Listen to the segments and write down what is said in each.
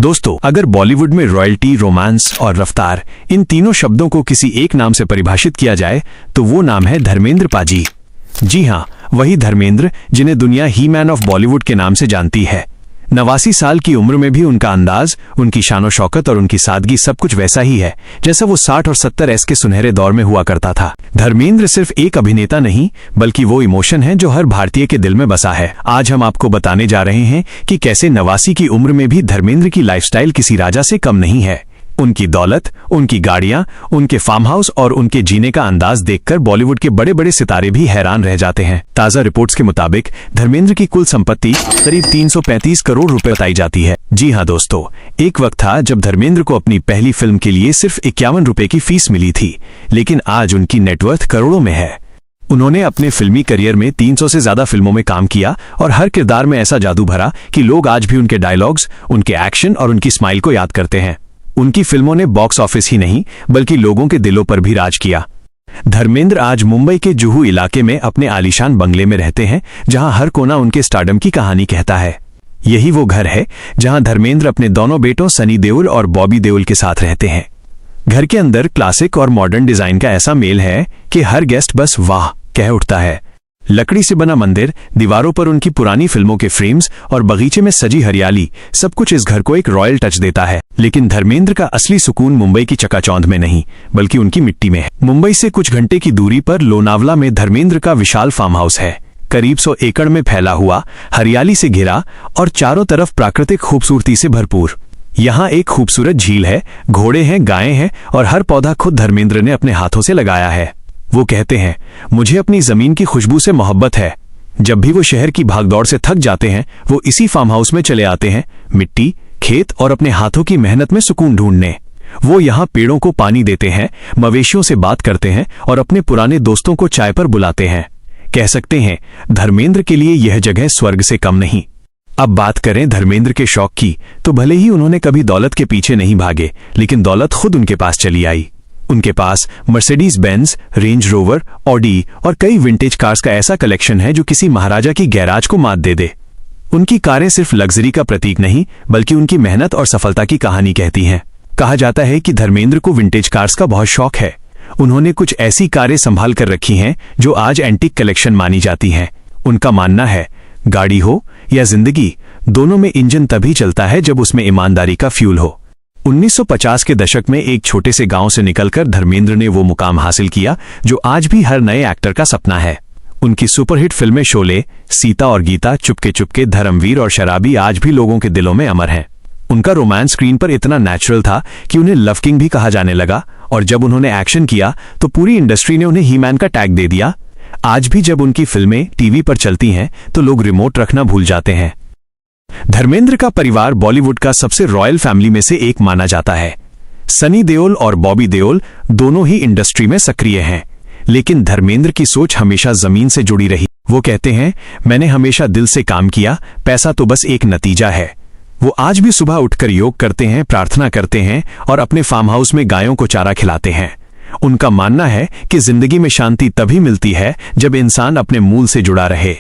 दोस्तों, अगर बॉलीवुड में रॉयल्टी, रोमांस और रफ्तार इन तीनों शब्दों को किसी एक नाम से परिभाषित किया जाए तो वो नाम है धर्मेंद्र पाजी। जी हां, वही धर्मेंद्र जिन्हें दुनिया ही मैन ऑफ बॉलीवुड के नाम से जानती है। 89 साल की उम्र में भी उनका अंदाज, उनकी शानो शौकत और उनकी सादगी सब कुछ वैसा ही है जैसा वो 60 और 70 के सुनहरे दौर में हुआ करता था। धर्मेंद्र सिर्फ एक अभिनेता नहीं बल्कि वो इमोशन है जो हर भारतीय के दिल में बसा है। आज हम आपको बताने जा रहे हैं कि कैसे 89 की उम्र में भी धर्मेंद्र की लाइफस्टाइल किसी राजा से कम नहीं है। उनकी दौलत, उनकी गाड़ियां, उनके फार्म हाउस और उनके जीने का अंदाज देखकर बॉलीवुड के बड़े बड़े सितारे भी हैरान रह जाते हैं। ताजा रिपोर्ट्स के मुताबिक धर्मेंद्र की कुल संपत्ति करीब 335 करोड़ रुपए बताई जाती है। जी हां दोस्तों, एक वक्त था जब धर्मेंद्र को अपनी पहली फिल्म के लिए सिर्फ 51 रुपए की फीस मिली थी, लेकिन आज उनकी नेटवर्थ करोड़ों में है। उन्होंने अपने फिल्मी करियर में 300 से ज्यादा फिल्मों में काम किया और हर किरदार में ऐसा जादू भरा कि लोग आज भी उनके डायलॉग्स, उनके एक्शन और उनकी स्माइल को याद करते हैं। उनकी फिल्मों ने बॉक्स ऑफिस ही नहीं बल्कि लोगों के दिलों पर भी राज किया। धर्मेंद्र आज मुंबई के जुहू इलाके में अपने आलीशान बंगले में रहते हैं, जहां हर कोना उनके स्टारडम की कहानी कहता है। यही वो घर है जहां धर्मेंद्र अपने दोनों बेटों सनी देओल और बॉबी देओल के साथ रहते हैं। घर के अंदर क्लासिक और मॉडर्न डिजाइन का ऐसा मेल है कि हर गेस्ट बस वाह कह उठता है। लकड़ी से बना मंदिर, दीवारों पर उनकी पुरानी फिल्मों के फ्रेम्स और बगीचे में सजी हरियाली, सब कुछ इस घर को एक रॉयल टच देता है। लेकिन धर्मेंद्र का असली सुकून मुंबई की चकाचौंध में नहीं बल्कि उनकी मिट्टी में है। मुंबई से कुछ घंटे की दूरी पर लोनावला में धर्मेंद्र का विशाल फार्म हाउस है। करीब 100 एकड़ में फैला हुआ, हरियाली से घिरा और चारों तरफ प्राकृतिक खूबसूरती से भरपूर। यहाँ एक खूबसूरत झील है, घोड़े हैं, गायें हैं और हर पौधा खुद धर्मेंद्र ने अपने हाथों से लगाया है। वो कहते हैं, मुझे अपनी जमीन की खुशबू से मोहब्बत है। जब भी वो शहर की भागदौड़ से थक जाते हैं, वो इसी फार्म हाउस में चले आते हैं, मिट्टी, खेत और अपने हाथों की मेहनत में सुकून ढूंढने। वो यहाँ पेड़ों को पानी देते हैं, मवेशियों से बात करते हैं और अपने पुराने दोस्तों को चाय पर बुलाते हैं। कह सकते हैं, धर्मेंद्र के लिए यह जगह स्वर्ग से कम नहीं। अब बात करें धर्मेंद्र के शौक की, तो भले ही उन्होंने कभी दौलत के पीछे नहीं भागे, लेकिन दौलत खुद उनके पास चली आई। उनके पास Mercedes Benz, Range Rover, Audi और कई विंटेज कार्स का ऐसा कलेक्शन है जो किसी महाराजा की गैराज को मात दे दे। उनकी कारें सिर्फ लग्जरी का प्रतीक नहीं बल्कि उनकी मेहनत और सफलता की कहानी कहती हैं। कहा जाता है कि धर्मेंद्र को विंटेज कार्स का बहुत शौक है। उन्होंने कुछ ऐसी कारें संभाल कर रखी हैं जो आज एंटीक कलेक्शन मानी जाती हैं। उनका मानना है, गाड़ी हो या जिंदगी, दोनों में इंजन तभी चलता है जब उसमें ईमानदारी का फ्यूल हो। 1950 के दशक में एक छोटे से गांव से निकलकर धर्मेंद्र ने वो मुकाम हासिल किया जो आज भी हर नए एक्टर का सपना है। उनकी सुपरहिट फिल्में शोले, सीता और गीता, चुपके चुपके, धर्मवीर और शराबी आज भी लोगों के दिलों में अमर हैं। उनका रोमांस स्क्रीन पर इतना नेचुरल था कि उन्हें लव किंग भी कहा जाने लगा, और जब उन्होंने एक्शन किया तो पूरी इंडस्ट्री ने उन्हें ही मैन का टैग दे दिया। आज भी जब उनकी फिल्में टीवी पर चलती हैं तो लोग रिमोट रखना भूल जाते हैं। धर्मेंद्र का परिवार बॉलीवुड का सबसे रॉयल फैमिली में से एक माना जाता है। सनी देओल और बॉबी देओल दोनों ही इंडस्ट्री में सक्रिय हैं, लेकिन धर्मेंद्र की सोच हमेशा जमीन से जुड़ी रही। वो कहते हैं, मैंने हमेशा दिल से काम किया, पैसा तो बस एक नतीजा है। वो आज भी सुबह उठकर योग करते हैं, प्रार्थना करते हैं और अपने फार्म हाउस में गायों को चारा खिलाते हैं। उनका मानना है कि जिंदगी में शांति तभी मिलती है जब इंसान अपने मूल से जुड़ा रहे।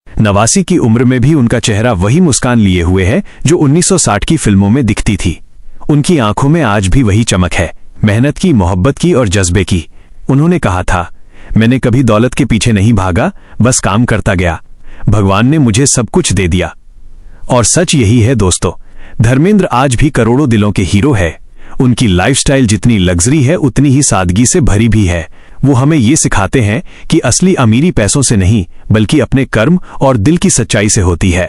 89 की उम्र में भी उनका चेहरा वही मुस्कान लिए हुए है जो 1960 की फिल्मों में दिखती थी। उनकी आंखों में आज भी वही चमक है, मेहनत की, मोहब्बत की और जज्बे की। उन्होंने कहा था, मैंने कभी दौलत के पीछे नहीं भागा, बस काम करता गया। भगवान ने मुझे सब कुछ दे दिया। और सच यही है दोस्तों, धर्मेंद्र आज भी करोड़ों दिलों के हीरो है। उनकी लाइफस्टाइल जितनी लग्जरी है उतनी ही सादगी से भरी भी है। वो हमें ये सिखाते हैं कि असली अमीरी पैसों से नहीं बल्कि अपने कर्म और दिल की सच्चाई से होती है।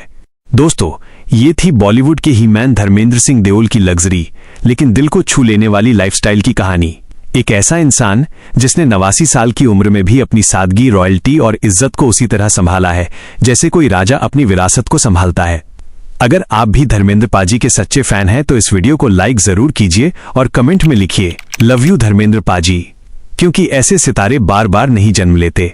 दोस्तों, ये थी बॉलीवुड के ही मैन धर्मेंद्र सिंह देओल की लग्जरी लेकिन दिल को छू लेने वाली लाइफस्टाइल की कहानी। एक ऐसा इंसान जिसने 89 साल की उम्र में भी अपनी सादगी, रॉयल्टी और इज्जत को उसी तरह संभाला है जैसे कोई राजा अपनी विरासत को संभालता है। अगर आप भी धर्मेंद्र पाजी के सच्चे फैन हैं तो इस वीडियो को लाइक जरूर कीजिए और कमेंट में लिखिए, लव यू धर्मेंद्र पाजी, क्योंकि ऐसे सितारे बार बार नहीं जन्म लेते।